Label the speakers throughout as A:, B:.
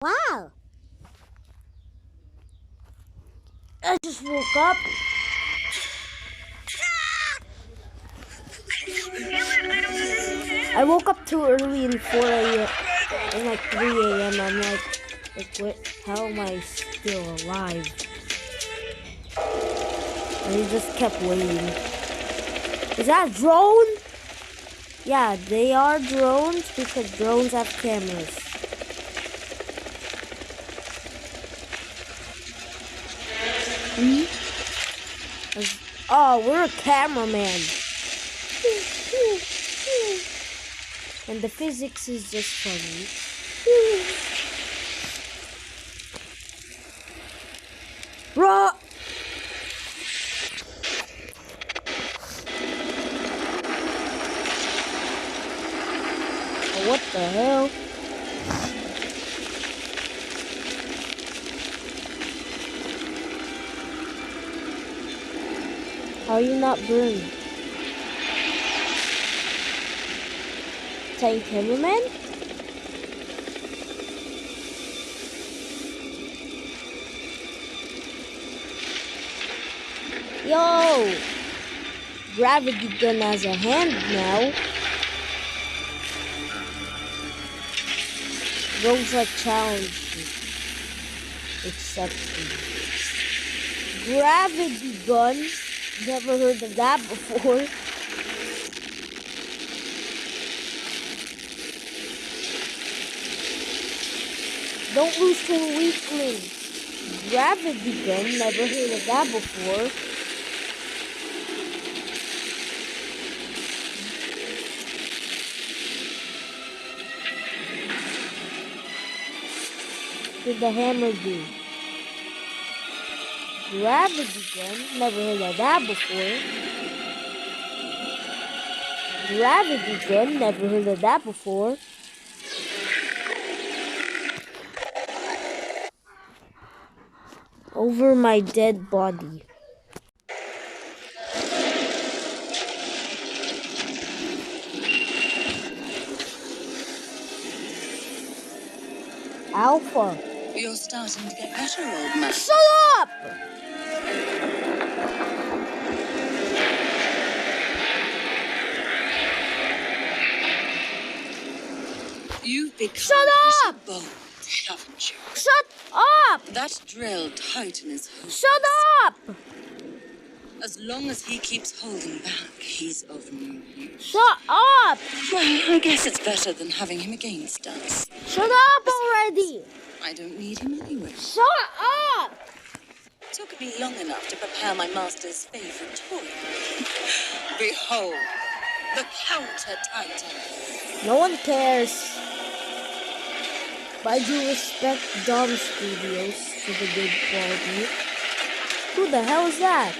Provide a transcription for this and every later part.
A: Wow. I just woke up. I woke up too early in 4 a.m. and like 3 a.m. I'm like, what? How am I still alive? And he just kept waiting. Is that a drone? Yeah, they are drones because drones have cameras. Oh, we're a cameraman. And the physics is just funny. Bro! What the hell? How are you not burned? Tank cameraman? Yo! Gravity gun has a hand now. Those like challenges. Accepted. Gravity gun? Never heard of that before. Don't lose to a weakling. Gravity gun? Never heard of that before. What did the hammer do? Gravity gun? Never heard of that before. Gravity gun? Never heard of that before. Over my dead body. Alpha.
B: You're starting to get better, old man.
A: Shut up!
B: You've become
A: Shut up!
B: bold, haven't you?
A: Shut up!
B: That drill tight in his hoof.
A: Shut up!
B: As long as he keeps holding back, he's of no use.
A: Shut up!
B: Well, I guess it's better than having him against us.
A: Shut up already!
B: I don't need him anyway.
A: Shut up!
B: It took me long enough to prepare my master's favorite toy. Behold, the Counter Titan.
A: No one cares. But I do respect Dom Studios for the good quality. Who the hell is that?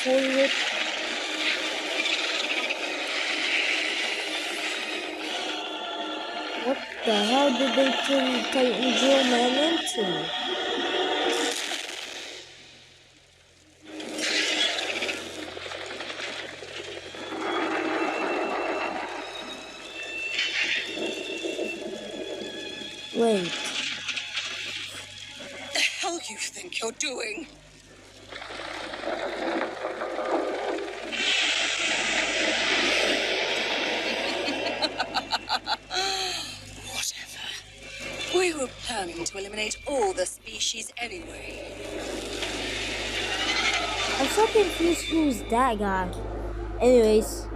A: Toilet. What the hell did they turn Titan Drill Man into? Wait.
B: What the hell you think you're doing? Whatever. We were planning to eliminate all the species anyway.
A: I'm so confused who's that guy. Anyways,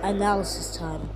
A: analysis time.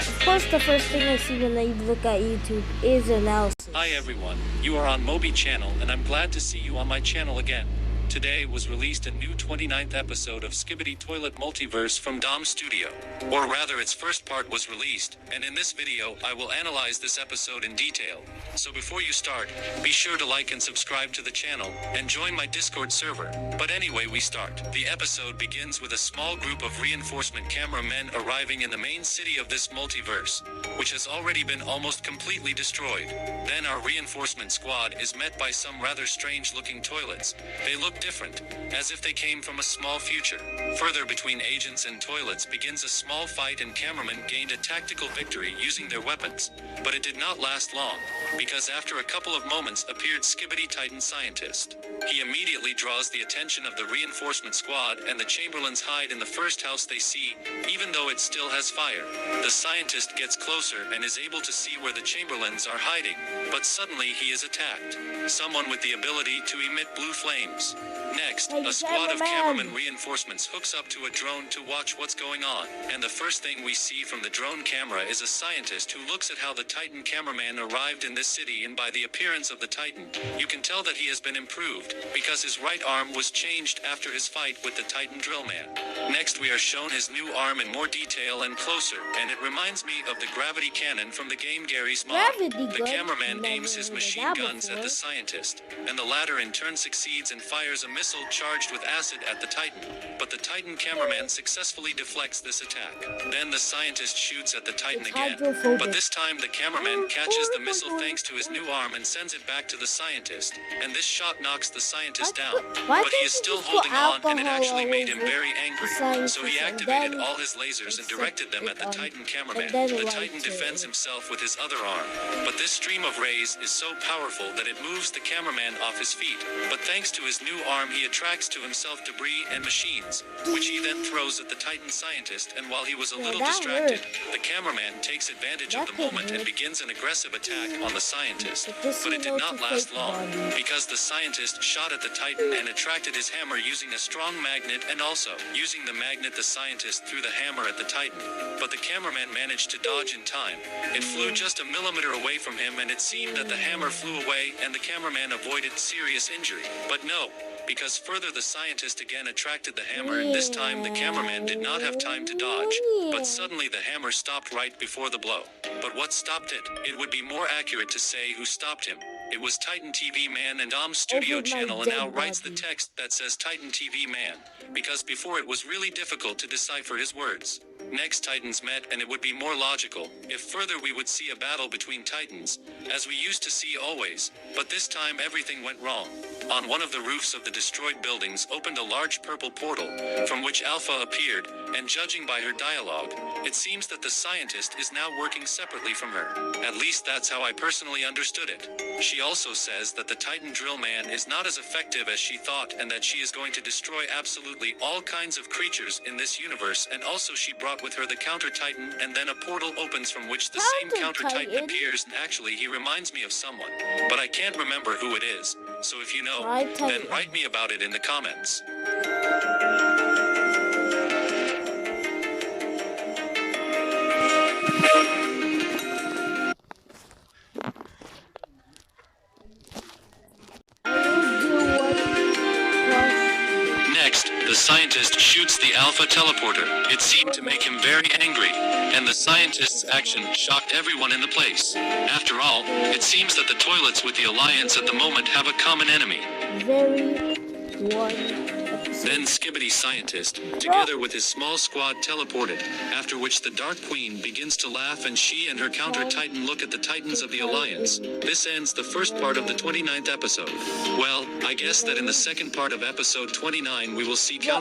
A: Of course, the first thing I see when I look at YouTube is analysis.
C: Hi everyone, you are on Moby channel and I'm glad to see you on my channel again. Today was released a new 29th episode of Skibidi Toilet Multiverse from Dom Studio. Or rather its first part was released, and in this video I will analyze this episode in detail. So before you start, be sure to like and subscribe to the channel, and join my Discord server. But anyway, we start. The episode begins with a small group of reinforcement cameramen arriving in the main city of this multiverse, which has already been almost completely destroyed. Then our reinforcement squad is met by some rather strange looking toilets. They look different, as if they came from a small future. Further between agents and toilets begins a small fight, and cameramen gained a tactical victory using their weapons. But it did not last long, because after a couple of moments appeared Skibidi Titan Scientist. He immediately draws the attention of the reinforcement squad, and the Chamberlains hide in the first house they see, even though it still has fire. The scientist gets closer and is able to see where the Chamberlains are hiding, but suddenly he is attacked. Someone with the ability to emit blue flames. Next,
A: Hey,
C: a squad of
A: cameraman.
C: cameraman reinforcements hooks up to a drone to watch what's going on, and the first thing we see from the drone camera is a scientist who looks at how the Titan cameraman arrived in this city, and by the appearance of the Titan, you can tell that he has been improved, because his right arm was changed after his fight with the Titan Drillman. Next we are shown his new arm in more detail and closer, and it reminds me of the gravity cannon from the game Garry's Mod.
A: Gravity
C: The
A: gun?
C: cameraman
A: Never
C: aims his
A: heard of
C: machine
A: that
C: guns at
A: before.
C: the scientist, and the latter in turn succeeds and fires a missile charged with acid at the Titan. But the Titan cameraman successfully deflects this attack. Then the scientist shoots at the Titan
A: It's
C: again,
A: hydrophobic.
C: but this time the cameraman catches the missile thanks to his new arm and sends it back to the scientist, and this shot knocks the scientist down.
A: Why
C: But he
A: can't
C: is
A: you
C: still
A: just put
C: holding on, and it
A: alcohol
C: actually
A: all
C: made him
A: over
C: very
A: the
C: angry.
A: scientist,
C: So he
A: and
C: activated
A: then
C: all his lasers and
A: set
C: directed them
A: it
C: at the
A: on,
C: Titan
A: and
C: cameraman.
A: then
C: The
A: light
C: Titan
A: it.
C: defends himself with his other arm, but this stream of rays is so powerful that it moves the cameraman off his feet. But thanks to his new arm, he attracts to himself debris and machines, which he then throws at the Titan scientist, and while he was a
A: Yeah,
C: little
A: that
C: distracted,
A: hurt.
C: the cameraman takes advantage
A: That
C: of the
A: could
C: moment and
A: hurt.
C: begins an aggressive attack on the scientist.
A: Just
C: But it did
A: know
C: not
A: to
C: last
A: fake
C: long,
A: body.
C: because the scientist shot at the Titan and attracted his hammer using a strong magnet, and also, using the magnet, the scientist threw the hammer at the Titan. But the cameraman managed to dodge in time. It flew just a millimeter away from him, and it seemed that the hammer flew away and the cameraman avoided serious injury. But no, because further the scientist again attracted the hammer, and this time the cameraman did not have time to dodge. But suddenly the hammer stopped right before the blow. But what stopped it? It would be more accurate to say who stopped him. It was Titan TV Man and Dom Studio
A: Over my
C: channel, and now
A: dead
C: writes the
A: body.
C: text that says Titan TV Man, because before it was really difficult to decipher his words. Next Titans met, and it would be more logical if further we would see a battle between Titans, as we used to see always, but this time everything went wrong. On one of the roofs of the destroyed buildings opened a large purple portal, from which Alpha appeared, and judging by her dialogue, it seems that the scientist is now working separately from her. At least that's how I personally understood it. She also says that the Titan Drill Man is not as effective as she thought, and that she is going to destroy absolutely all kinds of creatures in this universe, and also she brought with her the Counter Titan, and then a portal opens from which the same Counter Titan
A: Counter-Titan?
C: appears, and actually he reminds me of someone, but I can't remember who it is. So if you know,
A: Try
C: then
A: Titan.
C: write me about it in the comments. Next, the scientist shoots the Alpha teleporter. It seemed to make him very angry, and the scientist's action shocked everyone in the place. After all, it seems that the toilets with the Alliance at the moment have a common enemy.
A: Very one episode.
C: Then Skibidi Scientist, together with his small squad, teleported, after which the Dark Queen begins to laugh, and she and her Counter Titan look at the Titans of the Alliance. This ends the first part of the 29th episode. Well, I guess that in the second part of episode 29 we will see Counter